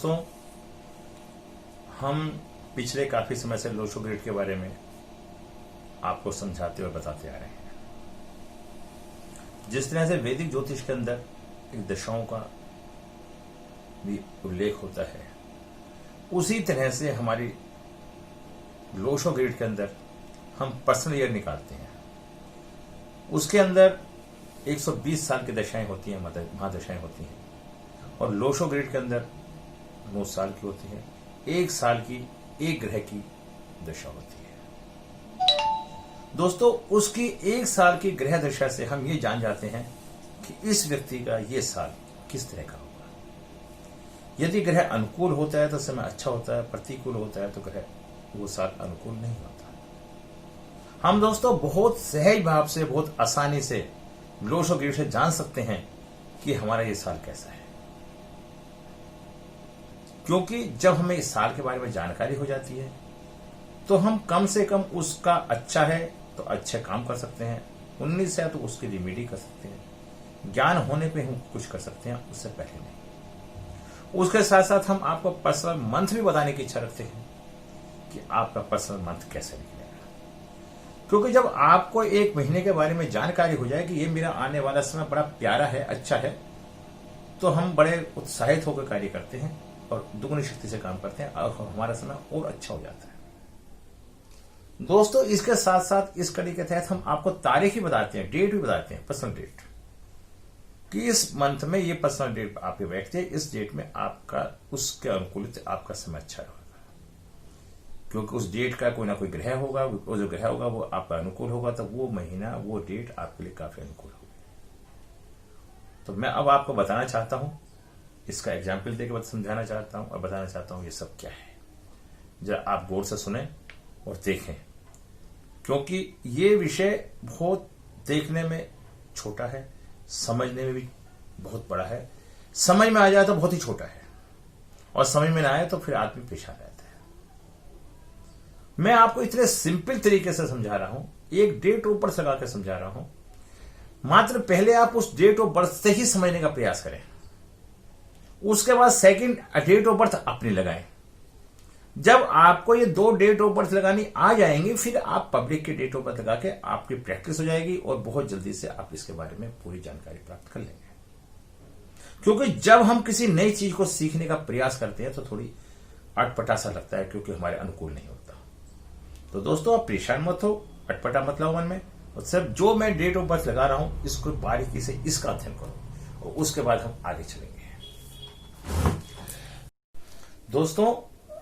दोस्तों, हम पिछले काफी समय से लोशो ग्रिड के बारे में आपको समझाते और बताते आ रहे हैं। जिस तरह से वैदिक ज्योतिष के अंदर एक दशाओं का भी उल्लेख होता है, उसी तरह से हमारी लोशो ग्रिड के अंदर हम पर्सनल ईयर निकालते हैं। उसके अंदर 120 साल की दशाएं होती हैं, महादशाएं होती हैं, और लोशो ग्रिड के अंदर 9 साल की होती है। 1 साल की एक ग्रह की दशा होती है। दोस्तों, उसकी 1 साल की ग्रह दशा से हम ये जान जाते हैं कि इस व्यक्ति का ये साल किस तरह का होगा। यदि ग्रह अनुकूल होता है तो समय अच्छा होता है, प्रतिकूल होता है तो ग्रह वो साल अनुकूल नहीं होता। हम दोस्तों बहुत सहज भाव से, बहुत आसानी से लोशो ग्रिड से जान सकते हैं कि हमारा ये साल कैसा है, क्योंकि जब हमें इस साल के बारे में जानकारी हो जाती है तो हम कम से कम उसका अच्छा है तो अच्छे काम कर सकते हैं, 19 है तो उसकी रिमेडी कर सकते हैं, ज्ञान होने पे हम कुछ कर सकते हैं, उससे पहले नहीं। उसके साथ साथ हम आपको पर्सनल मंथ भी बताने की इच्छा रखते हैं कि आपका पर्सनल मंथ कैसे निकलेगा। क्योंकि जब आपको 1 महीने के बारे में जानकारी हो जाए कि ये मेरा आने वाला समय बड़ा प्यारा है, अच्छा है, तो हम बड़े उत्साहित होकर कार्य करते हैं और दुगनी शक्ति से काम करते हैं और हमारा समय और अच्छा हो जाता है। दोस्तों, इसके साथ साथ इस कड़ी के तहत हम आपको तारीख ही बताते हैं, डेट भी बताते हैं, पर्सनल डेट, कि इस मंथ में ये पर्सनल डेट आपके व्यक्ति है, इस डेट में आपका उसके अनुकूलित आपका समय अच्छा होगा, क्योंकि उस डेट का कोई ना कोई ग्रह होगा, वो जो ग्रह होगा वो आपका अनुकूल होगा, तो वो महीना, वो डेट आपके लिए काफी अनुकूल होगी। तो मैं अब आपको बताना चाहता हूं, इसका एग्जाम्पल देकर समझाना चाहता हूं और बताना चाहता हूं ये सब क्या है। जरा आप गौर से सुने और देखें, क्योंकि ये विषय बहुत देखने में छोटा है, समझने में भी बहुत बड़ा है। समझ में आ जाए तो बहुत ही छोटा है, और समझ में ना आए तो फिर आदमी पेशा रहता है। मैं आपको इतने सिंपल तरीके से समझा रहा हूं, एक डेट ऑफ बर्थ लगा के समझा रहा हूं। मात्र पहले आप उस डेट ऑफ बर्थ से ही समझने का प्रयास करें, उसके बाद सेकंड डेट ऑफ बर्थ अपनी लगाएं। जब आपको ये 2 डेट ऑफ बर्थ लगानी आ जाएंगी, फिर आप पब्लिक की डेट ऑफ बर्थ लगा के आपकी प्रैक्टिस हो जाएगी और बहुत जल्दी से आप इसके बारे में पूरी जानकारी प्राप्त कर लेंगे। क्योंकि जब हम किसी नई चीज को सीखने का प्रयास करते हैं तो थोड़ी अटपटा सा लगता है, क्योंकि हमारे अनुकूल नहीं होता। तो दोस्तों, आप परेशान मत हो, अटपटा मत लाओ मन में, और सिर्फ जो मैं डेट ऑफ बर्थ लगा रहा हूं इसको बारीकी से इसका अध्ययन करो और उसके बाद हम आगे चलेंगे। दोस्तों,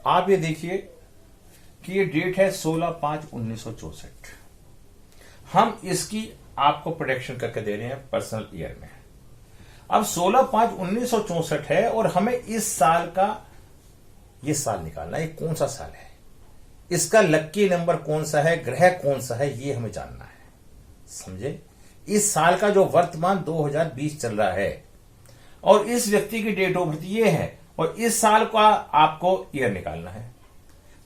आप ये देखिए कि ये डेट है 16/5/1964। हम इसकी आपको प्रोडिक्शन करके दे रहे हैं पर्सनल ईयर में। अब 16/5/1964 है और हमें इस साल का ये साल निकालना है, ये कौन सा साल है, इसका लक्की नंबर कौन सा है, ग्रह कौन सा है, ये हमें जानना है। समझे? इस साल का जो वर्तमान 2020 चल रहा है और इस व्यक्ति की डेट ऑफ बर्थ ये है और इस साल का आपको ईयर निकालना है।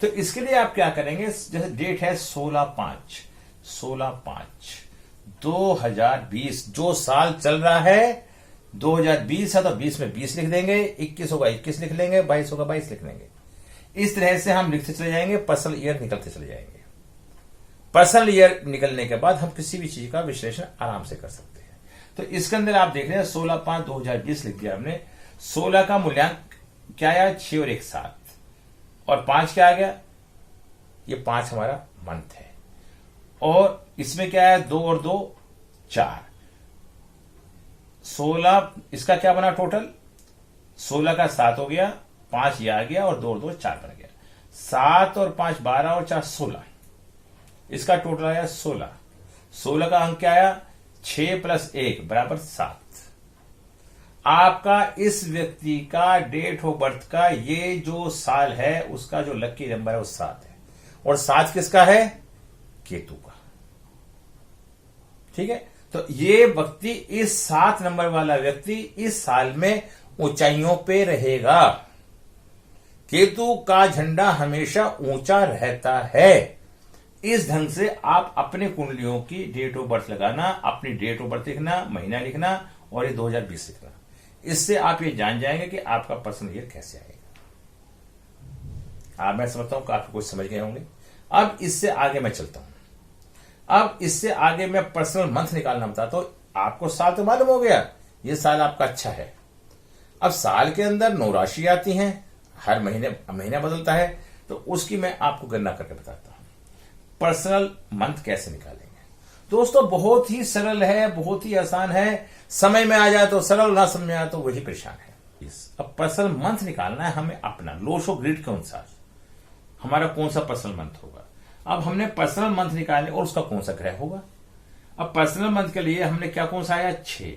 तो इसके लिए आप क्या करेंगे, जैसे डेट है 16/5/2020, जो साल चल रहा है 2020 है तो 20 में 20 लिख देंगे, 21 होगा 21 लिख लेंगे, 22 होगा 22 लिख लेंगे। इस तरह से हम लिखते चले जाएंगे, पर्सनल ईयर निकलते चले जाएंगे। पर्सनल ईयर निकलने के बाद हम किसी भी चीज का विश्लेषण आराम से कर सकते हैं। तो इसके अंदर आप देख रहे हैं 16/5/2020 लिख दिया हमने। 16 का मूल्यांक क्या आया, 6 और 1 7, और 5 क्या आ गया, ये 5 हमारा मंथ है, और इसमें क्या आया, 2 और 2 4, 16 इसका क्या बना टोटल, 16 का 7 हो गया, 5 ये आ गया और 2 और 2 4 बन गया, 7 और 5 12 और 4 16, इसका टोटल आया 16। 16 का अंक क्या आया, 6 + 1 = 7। आपका इस व्यक्ति का डेट ऑफ बर्थ का ये जो साल है उसका जो लकी नंबर है वो 7 है, और 7 किसका है, केतु का। ठीक है? तो ये व्यक्ति, इस 7 नंबर वाला व्यक्ति इस साल में ऊंचाइयों पे रहेगा। केतु का झंडा हमेशा ऊंचा रहता है। इस ढंग से आप अपने कुंडलियों की डेट ऑफ बर्थ लगाना, अपनी डेट ऑफ बर्थ लिखना, महीना लिखना और ये 2020 लिखना। इससे आप ये जान जाएंगे कि आपका पर्सनल ईयर कैसे आएगा। आप, मैं समझता हूं काफी कुछ समझ गए होंगे। अब इससे आगे मैं चलता हूं। अब इससे आगे मैं पर्सनल मंथ निकालना बताता हूं। आपको साल तो मालूम हो गया, ये साल आपका अच्छा है। अब साल के अंदर 9 राशि आती हैं, हर महीना बदलता है, तो उसकी मैं आपको गणना करके बताता हूं। पर्सनल मंथ कैसे निकालेंगे दोस्तों, बहुत ही सरल है, बहुत ही आसान है। समय में आ जाए तो सरल, ना समझ में आए तो वही परेशान है। अब पर्सनल मंथ निकालना है हमें अपना लोशो ग्रिड के अनुसार, हमारा कौन सा पर्सनल मंथ होगा। अब हमने पर्सनल मंथ निकालने और उसका कौन सा ग्रह होगा। अब पर्सनल मंथ के लिए हमने क्या कौन सा आया 6,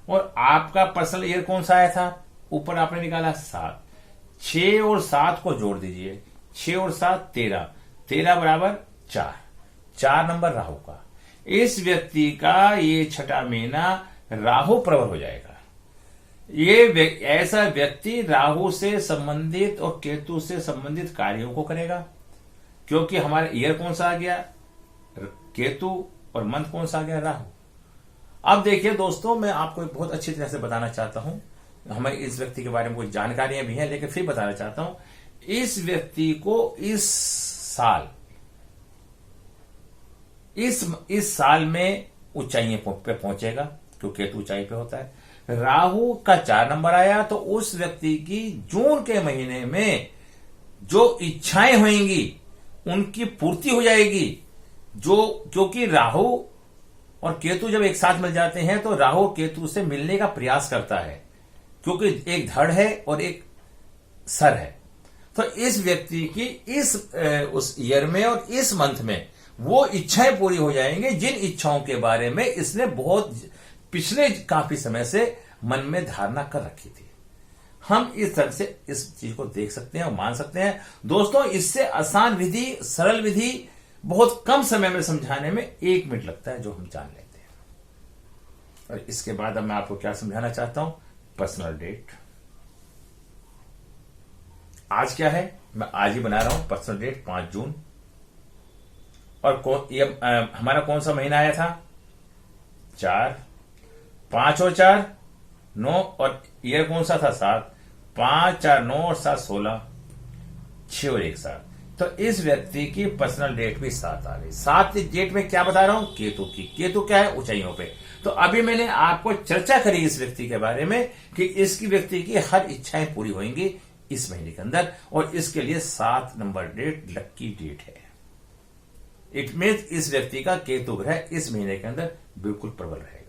और आपका पर्सनल ईयर कौन सा आया था, ऊपर आपने निकाला 7। 6 और 7 को जोड़ दीजिए, 6 और 7 13, 13 बराबर 4, 4 नंबर राहु का। इस व्यक्ति का ये छठा महीना राहु प्रवर हो जाएगा। ये ऐसा व्यक्ति राहु से संबंधित और केतु से संबंधित कार्यों को करेगा, क्योंकि हमारा ईयर कौन सा आ गया केतु, और मंथ कौन सा आ गया राहु। अब देखिए दोस्तों, मैं आपको एक बहुत अच्छी तरह से बताना चाहता हूं, हमें इस व्यक्ति के बारे में कुछ जानकारियां भी हैं, लेकिन फिर बताना चाहता हूं। इस व्यक्ति को इस साल में ऊंचाइयों पे पहुंचेगा, क्योंकि केतु ऊंचाई पे होता है। राहु का 4 नंबर आया, तो उस व्यक्ति की जून के महीने में जो इच्छाएं होंगी उनकी पूर्ति हो जाएगी। क्योंकि राहु और केतु जब एक साथ मिल जाते हैं तो राहु केतु से मिलने का प्रयास करता है, क्योंकि एक धड़ है और एक सर है। तो इस व्यक्ति की उस ईयर में और इस मंथ में वो इच्छाएं पूरी हो जाएंगी, जिन इच्छाओं के बारे में इसने बहुत पिछले काफी समय से मन में धारणा कर रखी थी। हम इस तरह से इस चीज को देख सकते हैं और मान सकते हैं दोस्तों। इससे आसान विधि, सरल विधि बहुत कम समय में समझाने में 1 मिनट लगता है, जो हम जान लेते हैं। और इसके बाद अब मैं आपको क्या समझाना चाहता हूं, पर्सनल डेट। आज क्या है, मैं आज ही बना रहा हूं पर्सनल डेट 5 जून। और हमारा कौन सा महीना आया था 4, 5 और 4 9, और ईयर कौन सा था 7, 5 4 9 और 7 16, 6 और 1 7। तो इस व्यक्ति की पर्सनल डेट भी 7 आ गई। 7 डेट में क्या बता रहा हूं, केतु की। केतु क्या है, ऊंचाइयों पे। तो अभी मैंने आपको चर्चा करी इस व्यक्ति के बारे में कि इसकी व्यक्ति की हर इच्छाएं पूरी होंगी इस महीने के अंदर, और इसके लिए 7 नंबर डेट लक्की डेट है। इट मीन्स इस व्यक्ति का केतु ग्रह इस महीने के अंदर बिल्कुल प्रबल रहेगा।